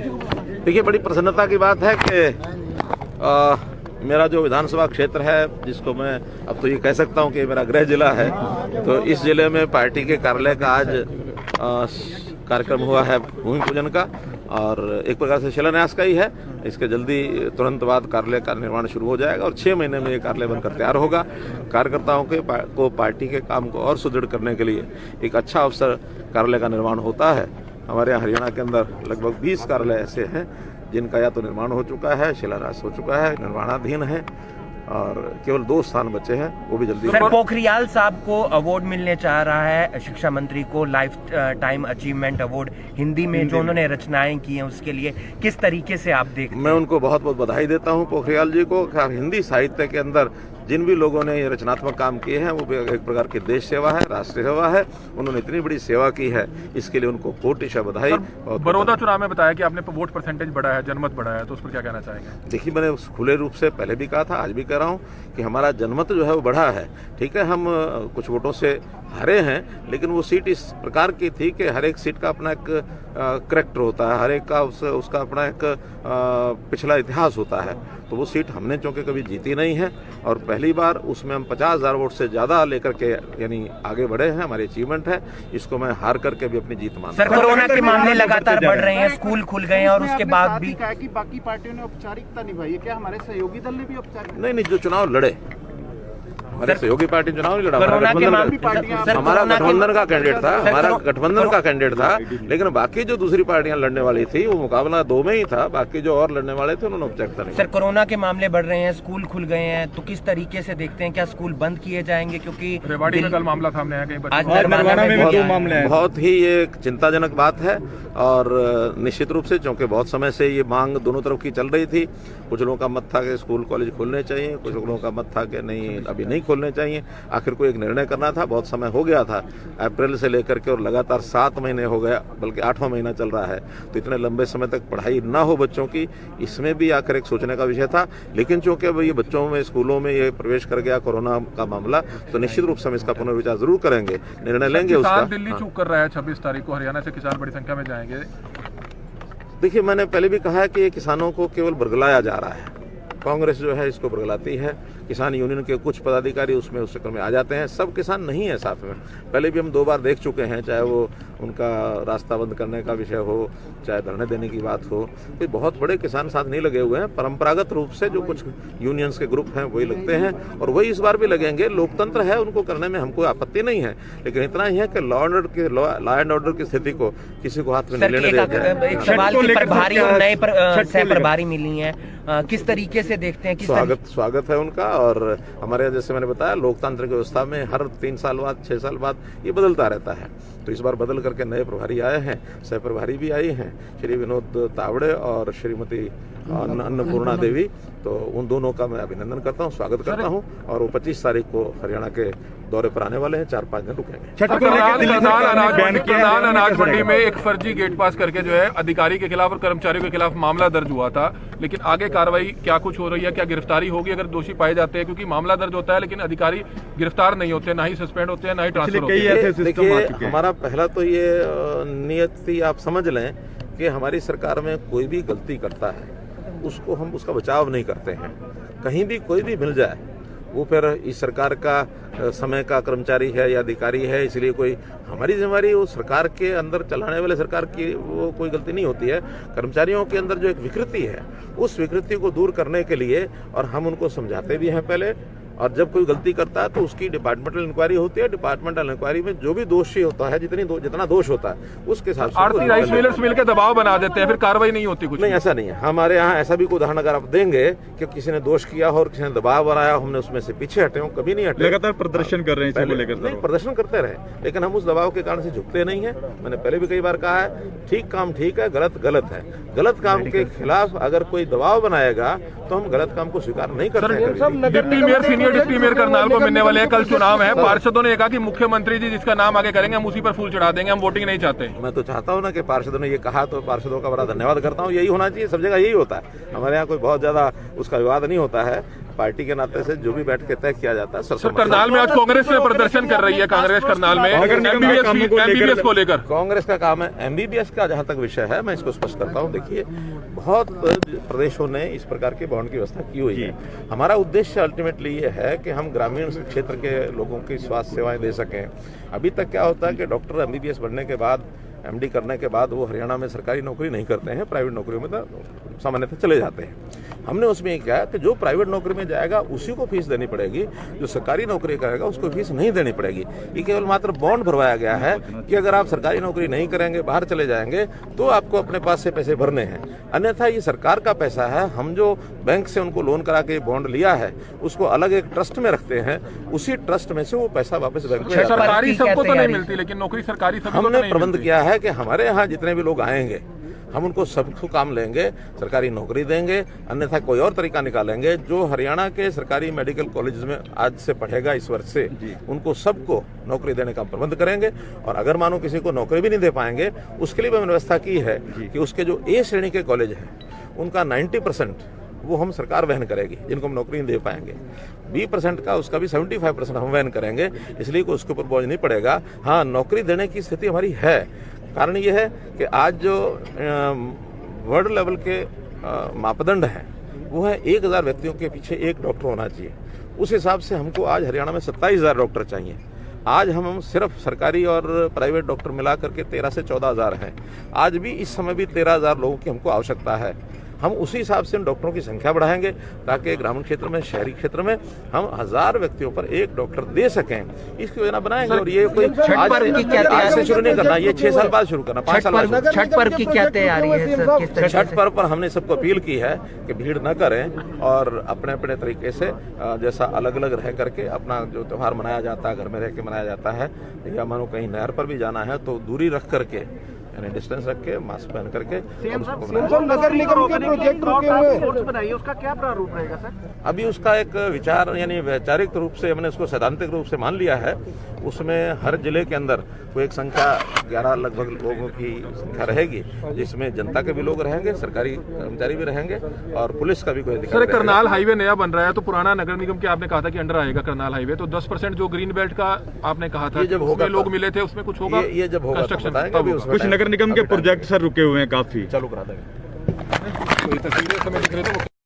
देखिए, बड़ी प्रसन्नता की बात है कि मेरा जो विधानसभा क्षेत्र है, जिसको मैं अब तो ये कह सकता हूँ कि मेरा गृह जिला है, तो इस जिले में पार्टी के कार्यालय का आज कार्यक्रम हुआ है भूमि पूजन का, और एक प्रकार से शिलान्यास का ही है। इसके जल्दी तुरंत बाद कार्यालय का निर्माण शुरू हो जाएगा और 6 महीने में ये कार्यालय बनकर तैयार होगा। कार्यकर्ताओं को पार्टी के काम को और सुदृढ़ करने के लिए एक अच्छा अवसर कार्यालय का निर्माण होता है। हमारे यहाँ हरियाणा के अंदर लगभग 20 कार्यालय ऐसे हैं जिनका या तो निर्माण हो चुका है, शिलान्यास हो चुका है, निर्माणाधीन है, और केवल 2 स्थान बचे हैं, वो भी जल्दी। सर, पोखरियाल साहब को अवार्ड मिलने चाह रहा है, शिक्षा मंत्री को life time achievement award Hindi में जो उन्होंने रचनाएं की हैं उसके लिए, किस तरीके से आप देखते हैं? मैं उनको बहुत बहुत बधाई देता हूं पोखरियाल जी को। हिंदी साहित्य के अंदर जिन भी लोगों ने ये रचनात्मक काम किए हैं वो एक प्रकार की देश सेवा है, राष्ट्र सेवा है। उन्होंने इतनी बड़ी सेवा की है, इसके लिए उनको कोटिशा बधाई। बड़ौदा चुनाव में बताया कि आपने वोट परसेंटेज बढ़ाया है, जनमत बढ़ाया है, तो उस पर क्या कहना चाहेंगे? देखिए, मैंने खुले रूप से पहले भी कहा था, आज भी कह रहा हूँ कि हमारा जनमत जो है वो बढ़ा है। ठीक है, हम कुछ वोटों से हारे हैं, लेकिन वो सीट इस प्रकार की थी कि हर एक सीट का अपना एक करैक्टर होता है, हर एक का उसका अपना एक पिछला इतिहास होता है। तो वो सीट हमने चूंकि कभी जीती नहीं है, और पहली बार उसमें हम 50,000 वोट से ज़्यादा लेकर के यानी आगे बढ़े हैं। हमारी अचीवमेंट है, इसको मैं हार करके भी अपनी जीत मानता हूं। सर, कोरोना के मामले लगातार बढ़ रहे हैं, स्कूल खुल गए हैं और उसके बाद भी कहा कि बाकी पार्टियों ने औपचारिकता निभाई है, क्या हमारे सहयोगी दल ने भी औपचारिकता? नहीं, जो चुनाव लड़े, हमारे सहयोगी पार्टी चुनाव नहीं लड़ा, हमारा गठबंधन का कैंडिडेट था, हमारा गठबंधन का कैंडिडेट था। लेकिन बाकी जो दूसरी पार्टियां लड़ने वाली थी वो मुकाबला 2 में ही था, बाकी जो और लड़ने वाले थे उन्होंने औपचारिकता नहीं। सर, कोरोना के मामले बढ़ रहे हैं, स्कूल खुल गए हैं, तो किस तरीके से देखते हैं, क्या स्कूल बंद किए जाएंगे? क्योंकि रेवाड़ी में कल मामला सामने आया, बहुत ही ये चिंताजनक बात है। और निश्चित रूप से क्योंकि बहुत समय से ये मांग दोनों तरफ की चल रही थी। कुछ लोगों का मत था कि स्कूल कॉलेज खोलने चाहिए, कुछ लोगों का मत था कि नहीं, अभी नहीं खोलने चाहिए। आखिर को एक निर्णय करना था, बहुत समय हो गया था, अप्रैल से लेकर के, और लगातार 7 महीने हो गया, बल्कि 8वां महीना चल रहा है। तो इतने लंबे समय तक पढ़ाई ना हो बच्चों की, इसमें भी आकर एक सोचने का विषय था। लेकिन चूंकि ये बच्चों में स्कूलों में ये प्रवेश कर गया कोरोना का मामला, तो निश्चित रूप से हम इसका पुनर्विचार जरूर करेंगे, निर्णय लेंगे उसका। दिल्ली चूक कर रहा है, 26 तारीख को हरियाणा से किसान बड़ी संख्या में जाएंगे। देखिए, मैंने पहले भी कहा है कि ये किसानों को केवल बरगलाया जा रहा है। कांग्रेस जो है इसको बरगलाती है। किसान यूनियन के कुछ पदाधिकारी उसमें उस चक्कर में आ जाते हैं। सब किसान नहीं है साथ में। पहले भी हम 2 बार देख चुके हैं, चाहे वो उनका रास्ता बंद करने का विषय हो, चाहे धरने देने की बात हो, कोई बहुत बड़े किसान साथ नहीं लगे हुए हैं। परंपरागत रूप से जो कुछ यूनियंस के ग्रुप हैं वही लगते हैं, और वही इस बार भी लगेंगे। लोकतंत्र है, उनको करने में हमको आपत्ति नहीं है, लेकिन इतना ही है कि लॉ एंड ऑर्डर की स्थिति को किसी को हाथ में नहीं लेने दिया जाए। एक सवाल की प्रभारी और नए प्रभारी मिली हैं, किस तरीके से देखते हैं? स्वागत है उनका। और हमारे यहाँ जैसे मैंने बताया, लोकतांत्रिक व्यवस्था में हर 3 साल बाद, 6 साल बाद ये बदलता रहता है। तो इस बार बदल करके नए प्रभारी आए हैं, सह प्रभारी भी आई हैं, श्री विनोद तावड़े और श्रीमती अन्नपूर्णा देवी। तो उन दोनों का मैं अभिनंदन करता हूं, स्वागत करता हूं। और वो 25 तारीख को हरियाणा के दौरे पर आने वाले हैं, 4-5 दिन रुकेंगे। अनाज मंडी में एक फर्जी गेट पास करके जो है अधिकारी के खिलाफ और कर्मचारियों के खिलाफ मामला दर्ज हुआ था, लेकिन आगे कार्रवाई क्या कुछ हो रही है? क्या गिरफ्तारी होगी अगर दोषी पाए जाते हैं? क्योंकि मामला दर्ज होता है लेकिन अधिकारी गिरफ्तार नहीं होते, ना ही सस्पेंड होते हैं, ना ही ट्रांसफर होते हैं। देखिए, हमारा पहला तो ये नियति आप समझ लें कि हमारी सरकार में कोई भी गलती करता है उसको हम उसका बचाव नहीं करते हैं। कहीं भी कोई भी मिल जाए, वो फिर इस सरकार का समय का कर्मचारी है या अधिकारी है, इसलिए कोई हमारी जिम्मेदारी वो सरकार के अंदर चलाने वाले सरकार की वो कोई गलती नहीं होती है। कर्मचारियों के अंदर जो एक विकृति है, उस विकृति को दूर करने के लिए, और हम उनको समझाते भी हैं पहले, और जब कोई गलती करता है तो उसकी डिपार्टमेंटल इंक्वायरी होती है। डिपार्टमेंटल इंक्वायरी में जो भी दोषी होता है, जितना दोष होता है उसके हिसाब से आरती राइस मिलर्स मिलकर दबाव बना देते हैं, फिर कार्रवाई नहीं होती। कुछ नहीं, ऐसा नहीं है। हमारे यहाँ ऐसा भी कोई उदाहरण अगर आप देंगे कि किसी ने दोष किया हो और किसी ने दबाव बनाया, हमने उसमें से पीछे हटे हो, कभी नहीं हटे। लगातार प्रदर्शन कर रहे हैं, नहीं, प्रदर्शन करते रहे, लेकिन हम उस दबाव के कारण से झुकते नहीं है। मैंने पहले भी कई बार कहा है, ठीक काम ठीक है, गलत गलत है। गलत काम के खिलाफ अगर कोई दबाव बनाएगा तो हम गलत काम को स्वीकार नहीं करते। Deputy mayor, senior deputy mayor Karnal को मिलने वाले हैं, कल चुनाव है। पार्षदों ने कहा कि मुख्यमंत्री जी जिसका नाम आगे करेंगे हम उसी पर फूल चढ़ा देंगे, हम वोटिंग नहीं चाहते। मैं तो चाहता हूं ना कि पार्षदों ने ये कहा, तो पार्षदों का बड़ा धन्यवाद करता हूं। यही होना चाहिए, सब जगह यही होता है। हमारे यहाँ कोई बहुत ज्यादा उसका विवाद नहीं होता है। पार्टी के नाते से जो भी बैठ के तय किया जाता है सर, करनाल में आज कांग्रेस में प्रदर्शन कर रही है, कांग्रेस करनाल में एमबीबीएस को लेकर। कांग्रेस का काम है एमबीबीएस का जहां तक विषय है, मैं इसको स्पष्ट करता हूं। देखिए, बहुत प्रदेशों ने इस प्रकार की बॉन्ड की व्यवस्था की हुई है। हमारा उद्देश्य अल्टीमेटली ये है कि हम ग्रामीण क्षेत्र के लोगों की स्वास्थ्य सेवाएं दे सकें। अभी तक क्या होता है कि डॉक्टर एमबीबीएस बनने के बाद, एमडी करने के बाद वो हरियाणा में सरकारी नौकरी नहीं करते हैं, प्राइवेट नौकरियों में तो सामान्यतः चले जाते हैं। हमने उसमें ये किया कि जो प्राइवेट नौकरी में जाएगा उसी को फीस देनी पड़ेगी, जो सरकारी नौकरी करेगा उसको फीस नहीं देनी पड़ेगी। ये केवल मात्र बॉन्ड भरवाया गया है कि अगर आप सरकारी नौकरी नहीं करेंगे, बाहर चले जाएंगे, तो आपको अपने पास से पैसे भरने हैं, अन्यथा ये सरकार का पैसा है। हम जो बैंक से उनको लोन करा के बॉन्ड लिया है उसको अलग एक ट्रस्ट में रखते हैं, उसी ट्रस्ट में से वो पैसा वापस बैंक में। सरकारी सबको तो नहीं मिलती, लेकिन नौकरी सरकारी सबको हमने नहीं प्रबंध मिलती। किया है कि हमारे यहाँ जितने भी लोग आएंगे हम उनको सबको काम लेंगे, सरकारी नौकरी देंगे, अन्यथा कोई और तरीका निकालेंगे। जो हरियाणा के सरकारी मेडिकल कॉलेज में आज से पढ़ेगा इस वर्ष से, उनको सबको नौकरी देने का प्रबंध करेंगे। और अगर मानो किसी को नौकरी भी नहीं दे पाएंगे, उसके लिए भी हमने व्यवस्था की है कि उसके जो ए श्रेणी के कॉलेज हैं उनका 90% वो हम सरकार वहन करेगी, जिनको हम नौकरी नहीं दे पाएंगे। 20% का, उसका भी 75% हम वहन करेंगे, इसलिए कोई उसके ऊपर बोझ नहीं पड़ेगा। हाँ, नौकरी देने की स्थिति हमारी है। कारण ये है कि आज जो वर्ल्ड लेवल के मापदंड हैं वो है 1000 व्यक्तियों के पीछे एक डॉक्टर होना चाहिए। उस हिसाब से हमको आज हरियाणा में 27,000 डॉक्टर चाहिए। आज हम सिर्फ सरकारी और प्राइवेट डॉक्टर मिला करके 13 से 14,000 हैं। आज भी इस समय भी 13,000 लोगों की हमको आवश्यकता है। हम उसी हिसाब से डॉक्टरों की संख्या बढ़ाएंगे ताकि ग्रामीण क्षेत्र में, शहरी क्षेत्र में हम 1000 व्यक्तियों पर एक डॉक्टर दे सकें। इसकी योजना बनाएंगे। और ये कोई आज से शुरू नहीं करना, ये 6 साल बाद शुरू करना, 5 साल बाद। छठ पर्व की क्या तैयारी है सर? किस तरीके छठ पर्व पर हमने सबको अपील की है कि भीड़ न करें और अपने अपने तरीके से जैसा अलग अलग रह करके अपना जो त्यौहार मनाया जाता है, घर में रह के मनाया जाता है, या मानो कहीं नहर पर भी जाना है तो दूरी रख करके, यानी डिस्टेंस रख के, मास्क पहन करके। नगर निगम के प्रोजेक्ट रुके हुए बनाइए, उसका क्या प्रारूप रहेगा सर? अभी उसका एक विचार, यानी वैचारिक रूप से हमने उसको सैद्धांतिक रूप से मान लिया है। उसमें हर जिले के अंदर कोई एक संख्या 11 लगभग लोगों की संख्या रहेगी, जिसमें जनता के भी लोग रहेंगे, सरकारी कर्मचारी भी रहेंगे और पुलिस का भी कोई अधिकारी सर, रहेगा। करनाल हाईवे नया बन रहा है तो पुराना नगर निगम के आपने कहा था कि अंडर आएगा करनाल हाईवे, तो 10% जो ग्रीन बेल्ट का आपने कहा था, जब होगा लोग मिले थे, उसमें कुछ होगा? ये जब होगा तो बताएंगे। अभी उसमें कुछ नगर निगम के प्रोजेक्ट सर रुके हुए हैं काफी, चालू करा देंगे। तस्वीरें समय दिख रही है।